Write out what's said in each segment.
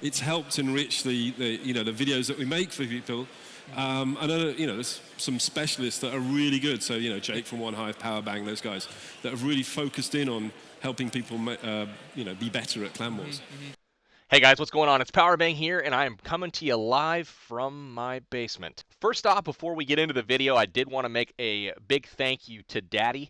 it's helped enrich the the videos that we make for people. I know there's some specialists that are really good. So Jake from One Hive, Powerbang, those guys that have really focused in on helping people be better at Clan Wars. Hey guys, what's going on? It's Powerbang here, and I am coming to you live from my basement. First off, before we get into the video, I did want to make a big thank you to Daddy.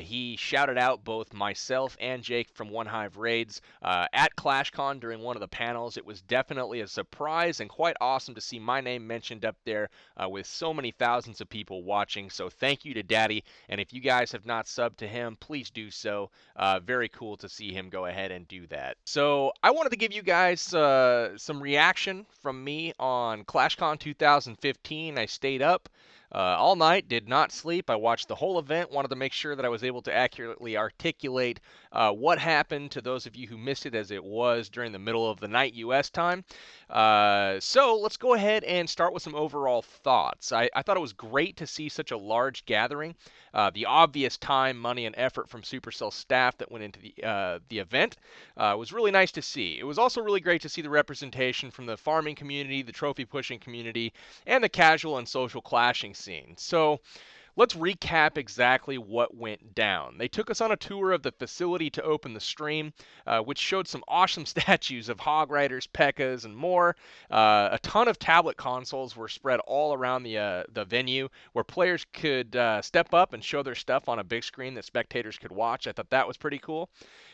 He shouted out both myself and Jake from One Hive Raids at ClashCon during one of the panels. It was definitely a surprise and quite awesome to see my name mentioned up there with so many thousands of people watching. So thank you to Daddy, and if you guys have not subbed to him, please do so. Very cool to see him go ahead and do that. So I wanted to give you guys some reaction from me on ClashCon 2015. I stayed up all night, did not sleep. I watched the whole event, wanted to make sure that I was able to accurately articulate what happened to those of you who missed it as it was during the middle of the night U.S. time. So let's go ahead and start with some overall thoughts. I thought it was great to see such a large gathering. The obvious time, money, and effort from Supercell staff that went into the event was really nice to see. It was also really great to see the representation from the farming community, the trophy pushing community, and the casual and social clashing scene. So let's recap exactly what went down. They took us on a tour of the facility to open the stream, which showed some awesome statues of Hog Riders, P.E.K.K.A.s, and more. A ton of tablet consoles were spread all around the venue where players could step up and show their stuff on a big screen that spectators could watch. I thought that was pretty cool.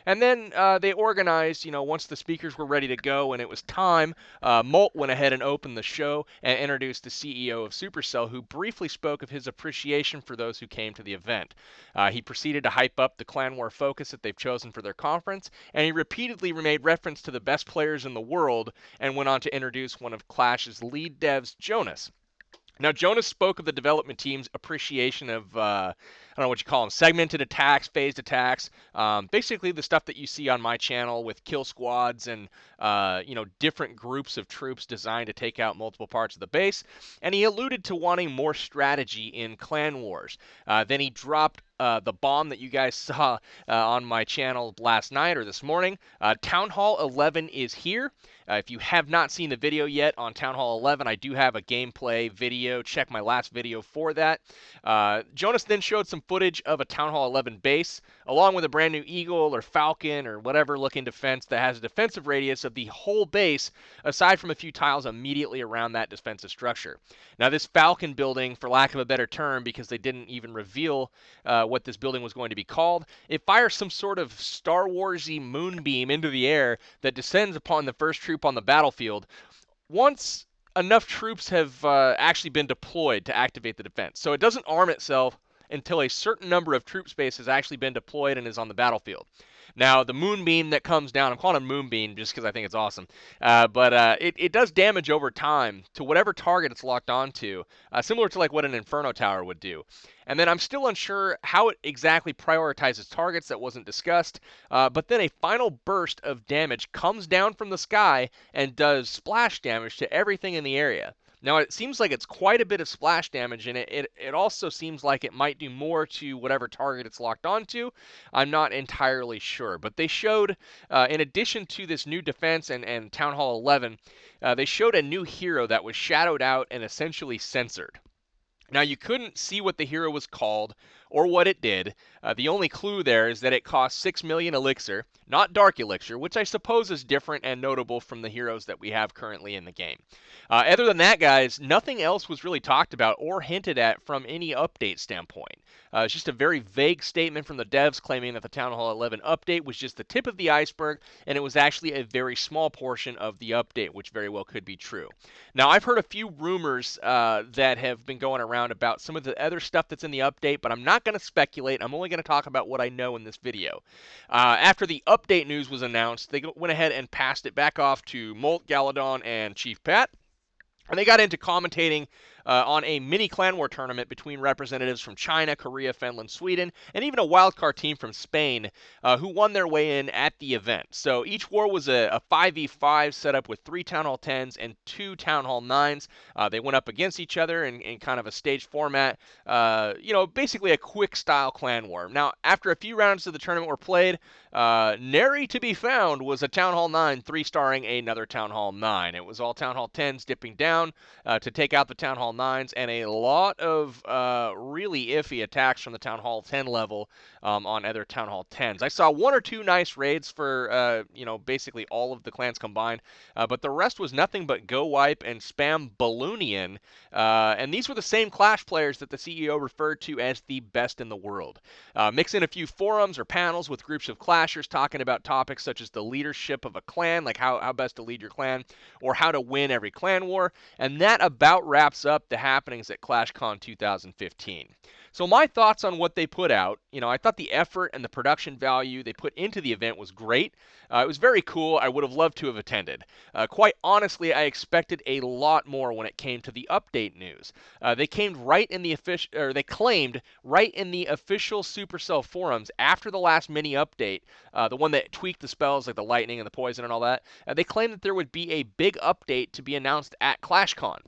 And then they organized, once the speakers were ready to go and it was time, Molt went ahead and opened the show and introduced the CEO of Supercell, who briefly spoke of his appreciation for those who came to the event. He proceeded to hype up the Clan War focus that they've chosen for their conference, and he repeatedly made reference to the best players in the world and went on to introduce one of Clash's lead devs, Jonas. Now, Jonas spoke of the development team's appreciation of, I don't know what you call them, segmented attacks, phased attacks, basically the stuff that you see on my channel with kill squads and, different groups of troops designed to take out multiple parts of the base. And he alluded to wanting more strategy in Clan Wars. Then he dropped the bomb that you guys saw on my channel last night or this morning. Townhall 11 is here. If you have not seen the video yet on Townhall 11, I do have a gameplay video. Check my last video for that. Jonas then showed some footage of a Townhall 11 base, along with a brand new Eagle or Falcon or whatever looking defense that has a defensive radius of the whole base, aside from a few tiles immediately around that defensive structure. Now, this Falcon building, for lack of a better term, because they didn't even reveal what this building was going to be called, it fires some sort of Star Wars-y moonbeam into the air that descends upon the first troop on the battlefield once enough troops have actually been deployed to activate the defense. So it doesn't arm itself until a certain number of troop space has actually been deployed and is on the battlefield. Now, the moonbeam that comes down, I'm calling it moonbeam just because I think it's awesome, but it does damage over time to whatever target it's locked onto, similar to like what an Inferno Tower would do. And then I'm still unsure how it exactly prioritizes targets. That wasn't discussed. But then a final burst of damage comes down from the sky and does splash damage to everything in the area. Now, it seems like it's quite a bit of splash damage, and it also seems like it might do more to whatever target it's locked onto. I'm not entirely sure. But they showed, in addition to this new defense and Town Hall 11, they showed a new hero that was shadowed out and essentially censored. Now, you couldn't see what the hero was called or what it did. The only clue there is that it cost 6 million elixir, not dark elixir, which I suppose is different and notable from the heroes that we have currently in the game. Other than that, guys, nothing else was really talked about or hinted at from any update standpoint. It's just a very vague statement from the devs claiming that the Town Hall 11 update was just the tip of the iceberg, and it was actually a very small portion of the update, which very well could be true. Now, I've heard a few rumors that have been going around about some of the other stuff that's in the update, but I'm not going to speculate. I'm only going to talk about what I know in this video. After the update news was announced, they went ahead and passed it back off to Molt, Galadon, and Chief Pat. And they got into commentating on a mini clan war tournament between representatives from China, Korea, Finland, Sweden, and even a wildcard team from Spain who won their way in at the event. So each war was a 5v5 setup with 3 Town Hall 10s and 2 Town Hall 9s. They went up against each other in kind of a staged format, basically a quick style clan war. Now, after a few rounds of the tournament were played, nary to be found was a Town Hall 9 3-starring another Town Hall 9. It was all Town Hall 10s dipping down to take out the Town Hall 9s, and a lot of really iffy attacks from the Town Hall 10 level on other Town Hall 10s. I saw 1 or 2 nice raids for, basically all of the clans combined, but the rest was nothing but Go Wipe and Spam Balloonian, and these were the same Clash players that the CEO referred to as the best in the world. Mix in a few forums or panels with groups of Clashers talking about topics such as the leadership of a clan, like how best to lead your clan, or how to win every clan war, and that about wraps up the happenings at ClashCon 2015. So my thoughts on what they put out, I thought the effort and the production value they put into the event was great. It was very cool. I would have loved to have attended. Quite honestly, I expected a lot more when it came to the update news. They claimed right in the official Supercell forums after the last mini update, the one that tweaked the spells like the lightning and the poison and all that. They claimed that there would be a big update to be announced at ClashCon.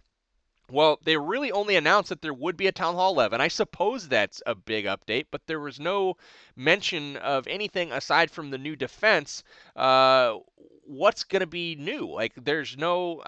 Well, they really only announced that there would be a Town Hall 11. I suppose that's a big update, but there was no mention of anything aside from the new defense. What's going to be new? Like, there was no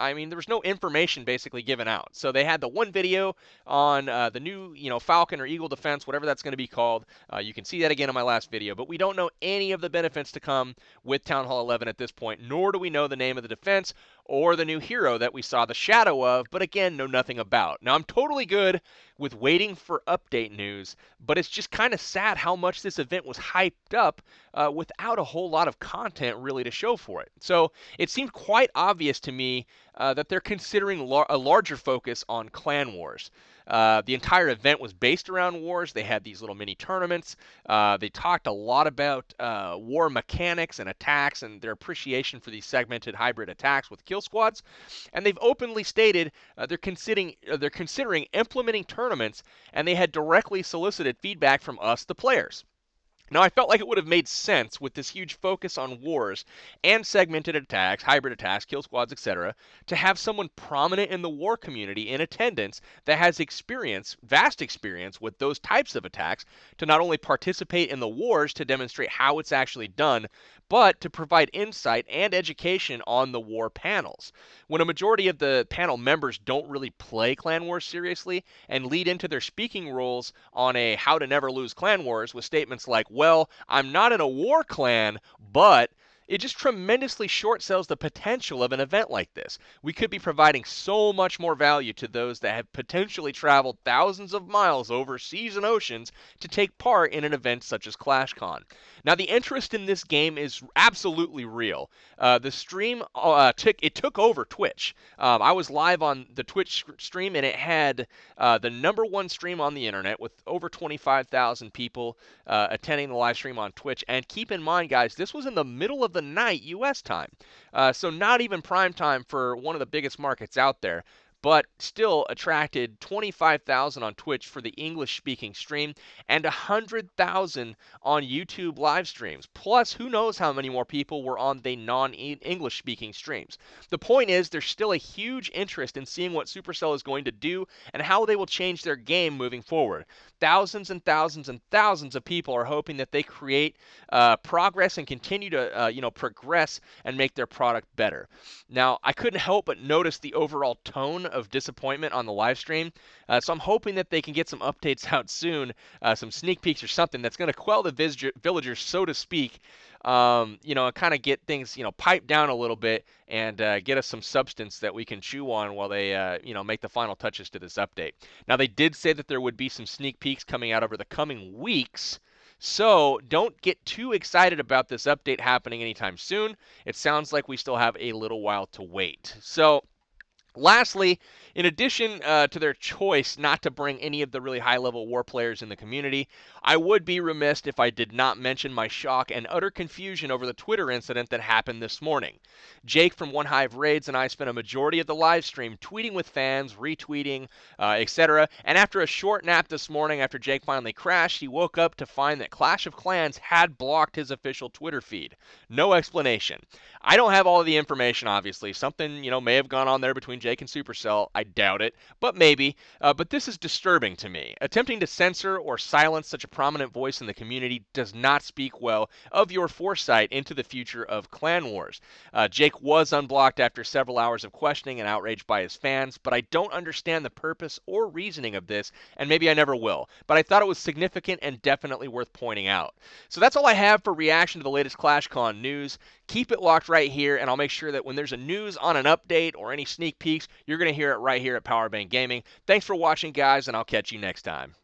information basically given out. So they had the one video on the new, Falcon or Eagle defense, whatever that's going to be called. You can see that again in my last video, but we don't know any of the benefits to come with Town Hall 11 at this point, nor do we know the name of the defense or the new hero that we saw the shadow of, but again, know nothing about. Now, I'm totally good with waiting for update news, but it's just kind of sad how much this event was hyped up without a whole lot of content really to show for it. So it seemed quite obvious to me that they're considering a larger focus on clan wars. The entire event was based around wars. They had these little mini tournaments. They talked a lot about war mechanics and attacks and their appreciation for these segmented hybrid attacks with kill squads. And they've openly stated they're considering implementing tournaments, and they had directly solicited feedback from us, the players. Now, I felt like it would have made sense with this huge focus on wars and segmented attacks, hybrid attacks, kill squads, etc., to have someone prominent in the war community in attendance that has vast experience with those types of attacks, to not only participate in the wars to demonstrate how it's actually done, but to provide insight and education on the war panels. When a majority of the panel members don't really play Clan Wars seriously and lead into their speaking roles on a how to never lose Clan Wars with statements like, well, I'm not in a war clan, but it just tremendously short sells the potential of an event like this. We could be providing so much more value to those that have potentially traveled thousands of miles over seas and oceans to take part in an event such as ClashCon. Now, the interest in this game is absolutely real. The stream took over Twitch. I was live on the Twitch stream, and it had the #1 stream on the internet with over 25,000 people attending the live stream on Twitch. And keep in mind, guys, this was in the middle of the night U.S. time, so not even prime time for one of the biggest markets out there, but still attracted 25,000 on Twitch for the English-speaking stream and 100,000 on YouTube live streams. Plus, who knows how many more people were on the non-English-speaking streams. The point is, there's still a huge interest in seeing what Supercell is going to do and how they will change their game moving forward. Thousands and thousands and thousands of people are hoping that they create progress and continue to progress and make their product better. Now, I couldn't help but notice the overall tone of disappointment on the live stream, so I'm hoping that they can get some updates out soon, some sneak peeks or something that's going to quell the villagers, so to speak, and kind of get things, piped down a little bit and get us some substance that we can chew on while they, make the final touches to this update. Now, they did say that there would be some sneak peeks coming out over the coming weeks, so don't get too excited about this update happening anytime soon. It sounds like we still have a little while to wait. So Lastly, in addition to their choice not to bring any of the really high-level war players in the community, I would be remiss if I did not mention my shock and utter confusion over the Twitter incident that happened this morning. Jake from One Hive Raids and I spent a majority of the live stream tweeting with fans, retweeting, etc. And after a short nap this morning, after Jake finally crashed, he woke up to find that Clash of Clans had blocked his official Twitter feed. No explanation. I don't have all of the information, obviously. Something, may have gone on there between Jake and Supercell. I doubt it, but maybe. But this is disturbing to me. Attempting to censor or silence such a prominent voice in the community does not speak well of your foresight into the future of Clan Wars. Jake was unblocked after several hours of questioning and outrage by his fans, but I don't understand the purpose or reasoning of this, and maybe I never will. But I thought it was significant and definitely worth pointing out. So that's all I have for reaction to the latest ClashCon news. Keep it locked right here, and I'll make sure that when there's a news on an update or any sneak peeks, you're going to hear it right here at Powerbang Gaming. Thanks for watching, guys, and I'll catch you next time.